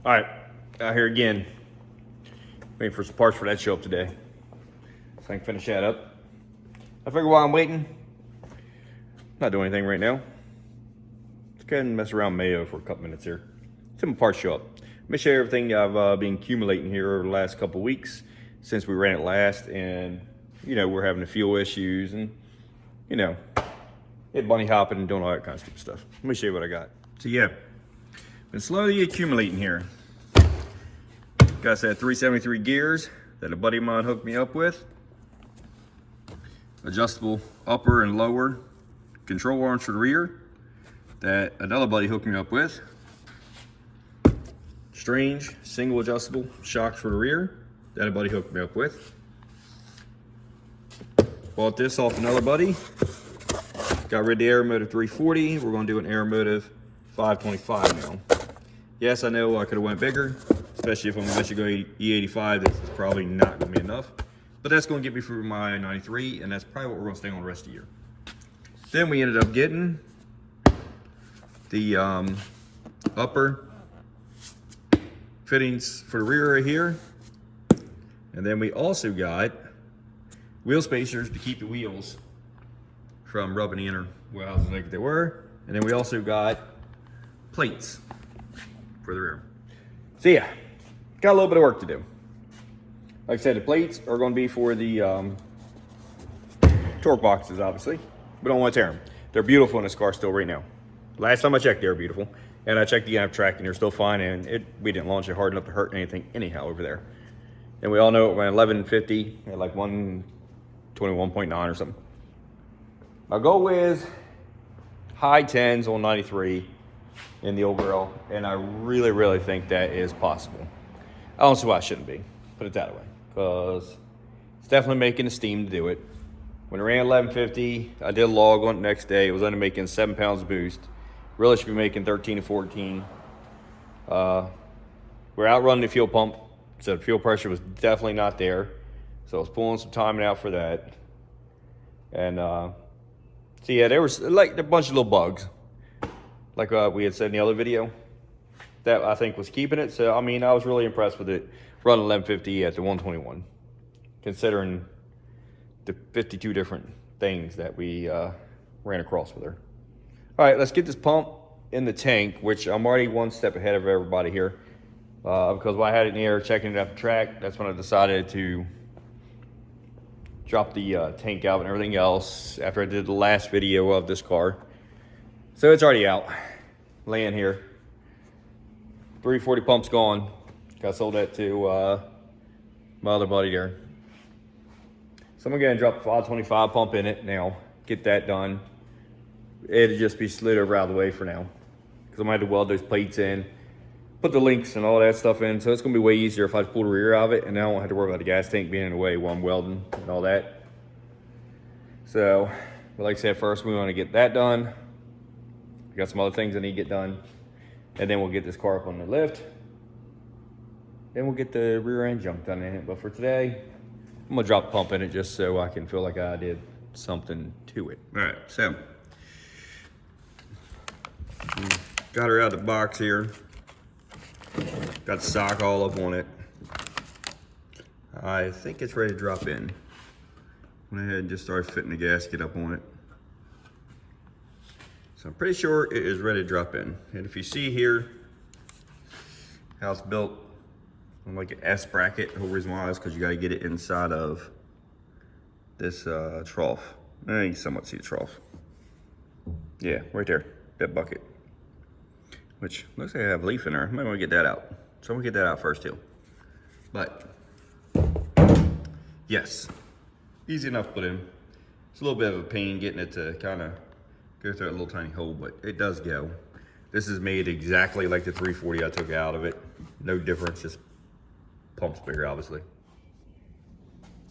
All right, out here again. Waiting for some parts for that to show up today, so I can finish that up. I figure while I'm waiting, not doing anything right now. Let's go ahead and mess around Mayo for a couple minutes here. Some parts show up. Let me show you everything I've been accumulating here over the last couple weeks since we ran it last, and we're having the fuel issues and it bunny hopping and doing all that kind of stupid stuff. Let me show you what I got. So yeah, been slowly accumulating here. Got a set of 373 gears that a buddy of mine hooked me up with. Adjustable upper and lower control arms for the rear that another buddy hooked me up with. Strange single adjustable shocks for the rear that a buddy hooked me up with. Bought this off another buddy. Got rid of the Aeromotive 340. We're going to do an Aeromotive 525 now. Yes, I know I could have went bigger, especially if I'm going to let you go E85. This is probably not going to be enough. But that's going to get me through my 93, and that's probably what we're going to stay on the rest of the year. Then we ended up getting the upper fittings for the rear right here. And then we also got wheel spacers to keep the wheels from rubbing the inner wheel houses like they were. And then we also got plates for the rear. So yeah, got a little bit of work to do. Like I said, the plates are going to be for the torque boxes, obviously. We don't want to tear them. They're beautiful in this car still right now. Last time I checked, they were beautiful. And I checked the NF track and they're still fine, and we didn't launch it hard enough to hurt anything anyhow over there. And we all know it went 1150 at like 121.9 or something. My goal is high 10s on 93 in the old girl, and I really think that is possible. I don't see why it shouldn't be, put it that way, because it's definitely making the steam to do it. When it ran 1150, I did a log on it the next day. It was only making 7 pounds of boost. Really should be making 13 to 14. We're outrunning the fuel pump, so the fuel pressure was definitely not there. So I was pulling some timing out for that. And so yeah, there was like a bunch of little bugs, like we had said in the other video, that I think was keeping it. So I mean, I was really impressed with it running 1150 at the 121, considering the 52 different things that we ran across with her. All right, let's get this pump in the tank, which I'm already one step ahead of everybody here. Because when I had it in the air, checking it out the track, that's when I decided to drop the tank out and everything else after I did the last video of this car. So it's already out, laying here. 340 pump's gone. Got sold that to my other buddy there. So I'm gonna go and drop the 525 pump in it now, get that done. It'll just be slid over out of the way for now, because I'm gonna have to weld those plates in, put the links and all that stuff in. So it's gonna be way easier if I just pull the rear out of it, and now I won't have to worry about the gas tank being in the way while I'm welding and all that. So, but like I said, first we want to get that done. I got some other things I need to get done, and then we'll get this car up on the lift. Then we'll get the rear end junk done in it. But for today, I'm gonna drop the pump in it just so I can feel like I did something to it. All right, so got her out of the box here. Got the sock all up on it. I think it's ready to drop in. Went ahead and just started fitting the gasket up on it. So I'm pretty sure it is ready to drop in. And if you see here how it's built on like an S bracket, the whole reason why is because you got to get it inside of this trough. I think you can somewhat see the trough. Yeah, right there, that bucket. Which looks like I have a leaf in there. I might want to get that out. So I'm gonna get that out first too. But yes, easy enough to put in. It's a little bit of a pain getting it to kind of go through that little tiny hole, but it does go. This is made exactly like the 340 I took out of it. No difference, just pumps bigger, obviously.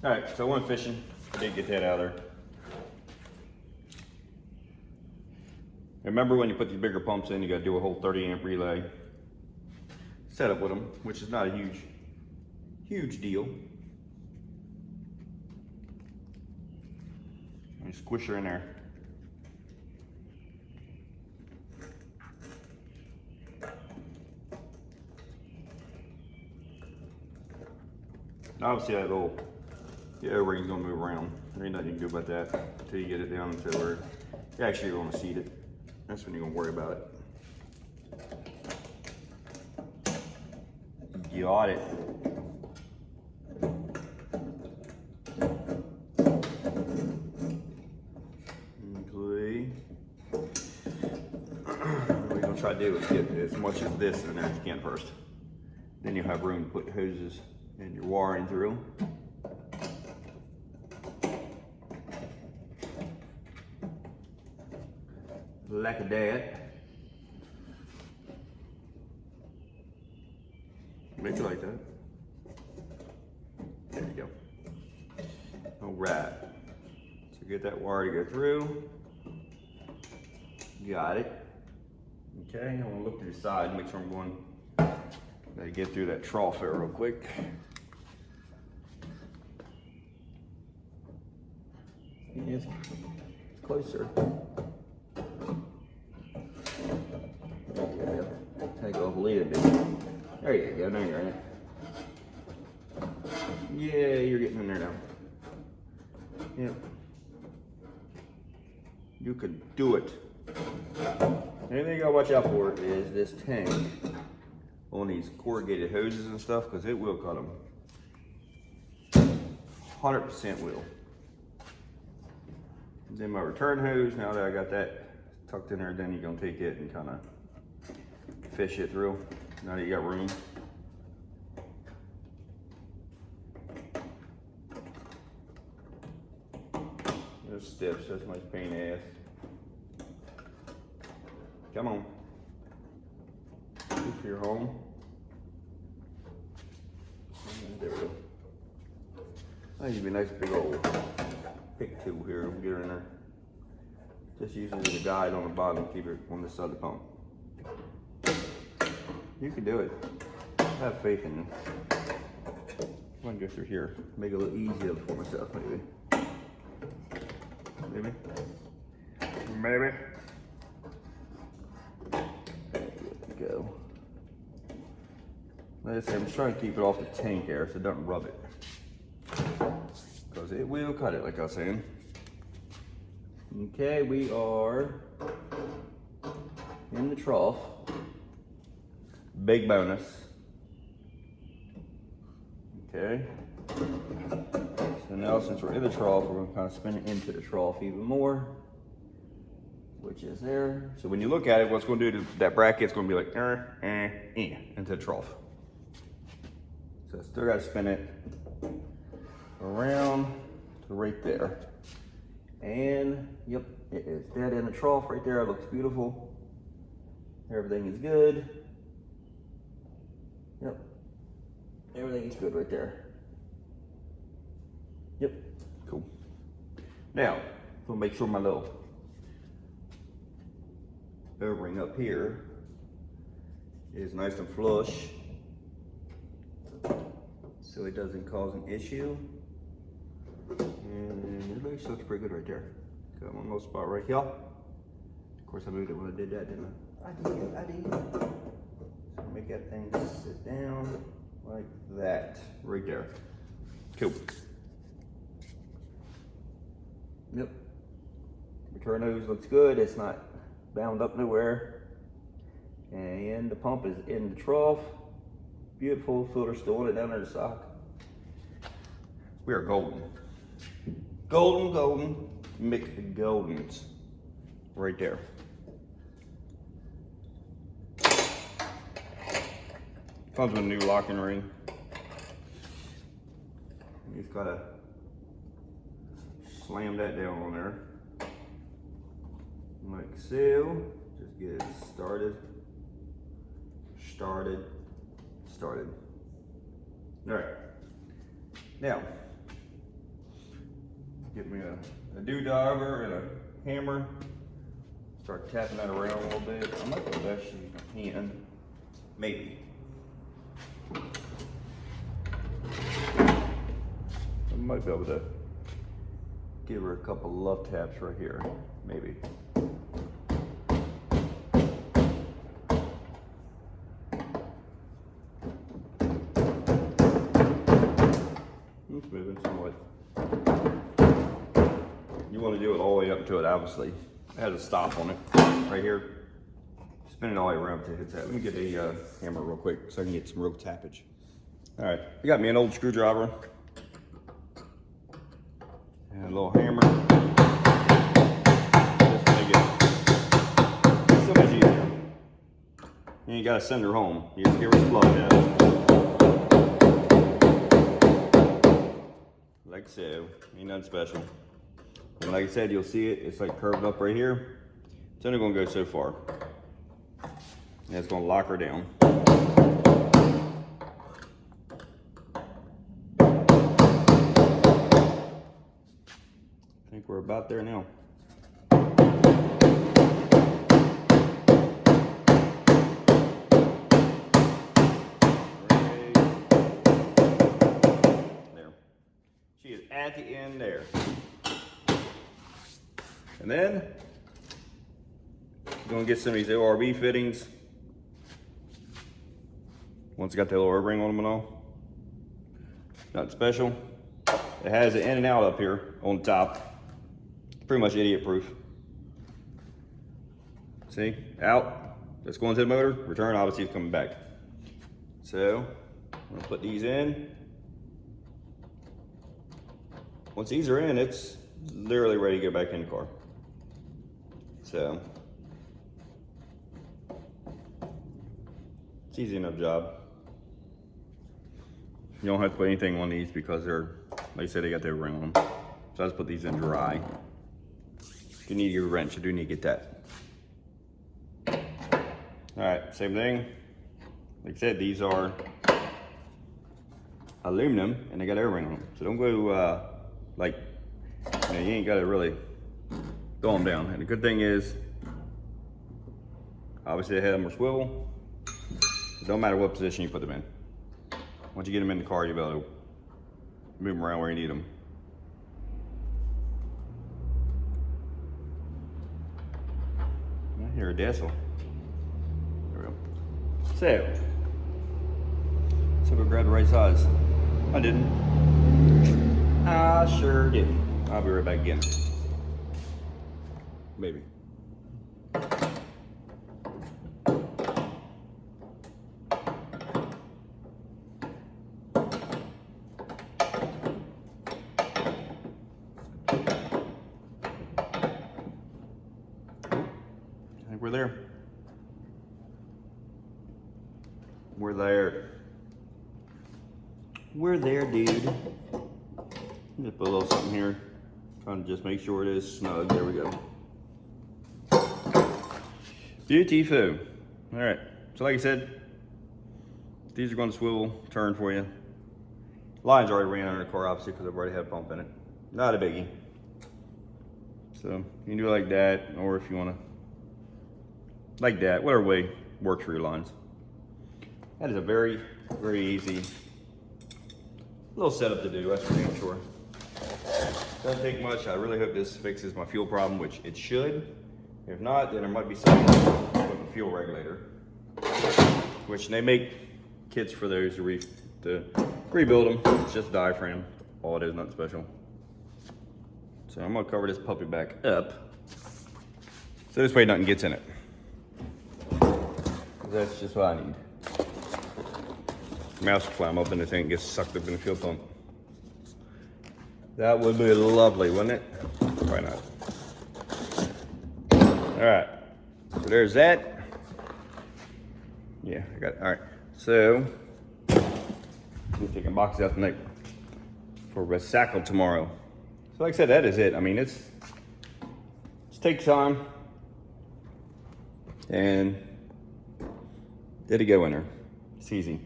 All right, so I went fishing. I did get that out of there. Remember, when you put these bigger pumps in, you got to do a whole 30 amp relay setup with them, which is not a huge deal. And squish her in there. Obviously that little O-ring's gonna move around. There ain't nothing you can do about that until you get it down to where you actually want to seat it. That's when you're gonna worry about it. Got it. Okay. What we're gonna try to do is get as much of this in there as you can first. Then you'll have room to put hoses and your wiring through. Like that. Make it like that. There you go. All right. So get that wire to go through. Got it. Okay, I'm gonna look to the side and make sure I'm going. Gotta get through that trough there real quick. It's closer. Take off a little bit. There you go, now you're in it. Yeah, you're getting in there now. Yep. You can do it. Anything you gotta watch out for is this tank on these corrugated hoses and stuff, because it will cut them. 100% will. Then my return hose, now that I got that tucked in there, then you're gonna take it and kind of fish it through. Now that you got room. Those steps, that's my pain in the ass. Come on. If you're home. There we go. That should be a nice big old pick tool here. We'll get her in there. Just use it as a guide on the bottom, keep it on this side of the pump. You can do it. Have faith in you. I'm gonna go through here. Make it a little easier for myself, maybe. Maybe. Maybe. There we go. Like I said, I'm just trying to keep it off the tank there so it doesn't rub it. Because it will cut it, like I was saying. Okay, we are in the trough. Big bonus. Okay. So now since we're in the trough, we're going to kind of spin it into the trough even more, which is there. So when you look at it, what's going to do to that bracket's going to be like into the trough. So I still got to spin it around to right there. And yep, it is dead in the trough right there. It looks beautiful. Everything is good. Yep, everything is good right there. Yep, cool. Now, we'll make sure my little O-ring up here is nice and flush so it doesn't cause an issue. And it actually looks pretty good right there. Got one little spot right here. Of course, I moved it when I did that, didn't I? I did. So make that thing sit down like that, right there. Cool. Yep. Return hose looks good. It's not bound up nowhere. And the pump is in the trough. Beautiful. Filter still on it down there in the sock. We are golden. Golden, golden. Mix the goldens. Right there. Comes with a new locking ring. You just gotta slam that down on there. Like so. Just get it started. Started. Alright. Now, get me a dewdobber and a hammer. Start tapping that around a little bit. I might go best use my hand. Maybe. I might be able to give her a couple love taps right here, maybe. moving somewhat. You want to do it all the way up to it, obviously. It has a stop on it right here. Spin it all the way around to hit that. Let me get a hammer real quick so I can get some real tappage. All right, I got me an old screwdriver and a little hammer. Just make it so much easier. You ain't gotta send her home. You just get her plugged in. Like so, ain't nothing special. And like I said, you'll see it, it's like curved up right here. It's only gonna go so far. And it's gonna lock her down. I think we're about there now. There. She is at the end there. And then, we're gonna get some of these ORB fittings. Once it got that little ring on them and all. Nothing special. It has an in and out up here on top. Pretty much idiot proof. See, out, that's going to the motor, return, obviously it's coming back. So, I'm gonna put these in. Once these are in, it's literally ready to go back in the car. So, it's easy enough job. You don't have to put anything on these because they're, like I said, they got their ring on them. So I just put these in dry. If you need your wrench, you do need to get that. All right, same thing. Like I said, these are aluminum and they got air ring on them. So don't go like, you know, you ain't got to really throw them down. And the good thing is, obviously they have more swivel. It don't matter what position you put them in. Once you get them in the car, you'll be able to move them around where you need them. I hear a diesel. There we go. So, let's go grab the right size. I didn't. I sure didn't. I'll be right back again. Maybe. We're there. We're there. We're there, dude. Just put a little something here. Trying to just make sure it is snug. There we go. Beautiful. All right. So like I said, these are going to swivel, turn for you. Lines already ran under the car, obviously, because I've already had a pump in it. Not a biggie. So you can do it like that, or if you want to, like that, whatever way works for your lines. That is a very, very easy little setup to do, that's for damn sure. Doesn't take much. I really hope this fixes my fuel problem, which it should. If not, then there might be something with the fuel regulator, which they make kits for those to rebuild them. It's just a diaphragm, all it is, nothing special. So I'm gonna cover this puppy back up, so this way nothing gets in it. That's just what I need. Mouse climb up in the thing and gets sucked up in the fuel pump. That would be lovely, wouldn't it? Probably not. All right, so there's that. Yeah, I got it. All right, so we're taking boxes out tonight for recycle tomorrow. So like I said, that is it. I mean, it's takes time, and did it go in there? It's easy,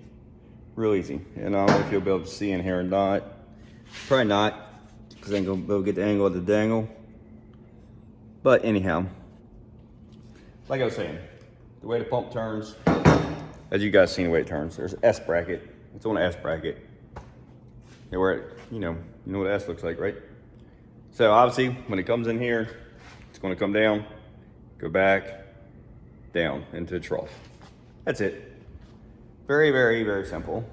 real easy. And I don't know if you'll be able to see in here or not. Probably not, because I ain't gonna be able to get the angle of the dangle. But anyhow, like I was saying, the way the pump turns, as you guys seen the way it turns, there's an S bracket. It's on an S bracket. And where it, you know what S looks like, right? So obviously, when it comes in here, it's gonna come down, go back, down into the trough. That's it. Very, very, very simple.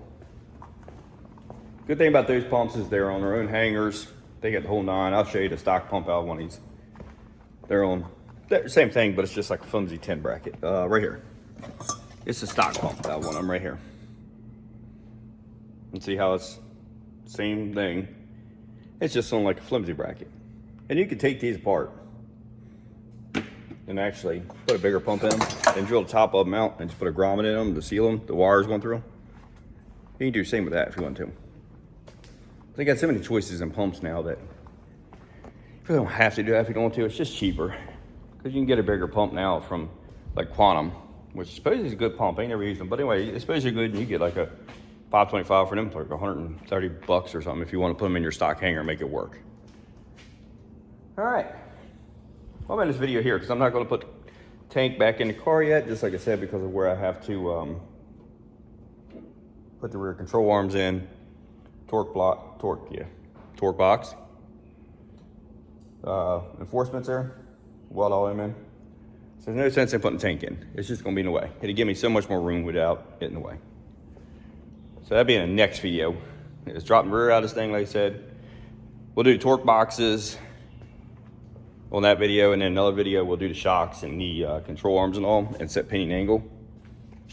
Good thing about those pumps is they're on their own hangers. They get the whole nine. I'll show you the stock pump out of one of these. They're on, same thing, but it's just like a flimsy 10 bracket. Right here. It's a stock pump out of one of them right here. And see how it's same thing. It's just on like a flimsy bracket. And you can take these apart and actually put a bigger pump in them and drill the top of them out and just put a grommet in them to seal them, the wires going through them. You can do the same with that if you want to. They got so many choices in pumps now that you don't have to do that if you don't want to. It's just cheaper because you can get a bigger pump now from like Quantum, which supposedly is a good pump. I ain't never used them, but anyway, it's supposedly good, and you get like a 525 for them for like 130 bucks or something if you want to put them in your stock hanger and make it work. All right, well, I'm in this video here because I'm not going to put the tank back in the car yet, just like I said, because of where I have to put the rear control arms in, torque box, enforcements there, weld all them in. So there's no sense in putting the tank in. It's just gonna be in the way. It'll give me so much more room without it in the way. So that'll be in the next video. It's dropping the rear out of this thing, like I said. We'll do the torque boxes on that video, and then another video we'll do the shocks and the control arms and all, and set pinion angle.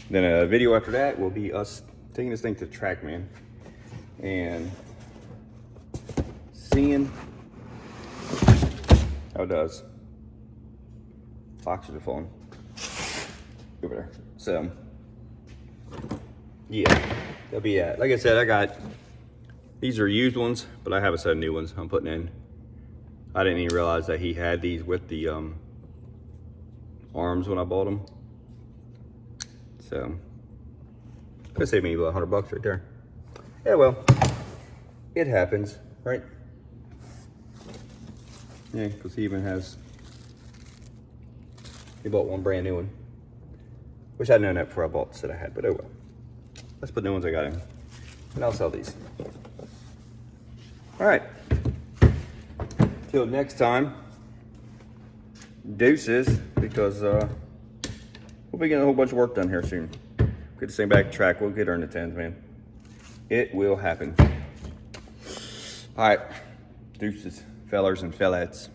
Then a video after that will be us taking this thing to the track, man, and seeing how it does. Foxes are falling over there. So yeah, that'll be it. Like I said, I got, these are used ones, but I have a set of new ones I'm putting in. I didn't even realize that he had these with the arms when I bought them. So could save me about 100 bucks right there. Yeah, well, it happens, right? Yeah, because he even has, he bought one brand new one. Wish I'd known that before I bought the set I had, but oh well. Let's put new ones I got in, and I'll sell these. All right. Till next time, deuces, because we'll be getting a whole bunch of work done here soon. Get this thing back to track. We'll get her in the tens, man. It will happen. All right, deuces, fellers and fellettes.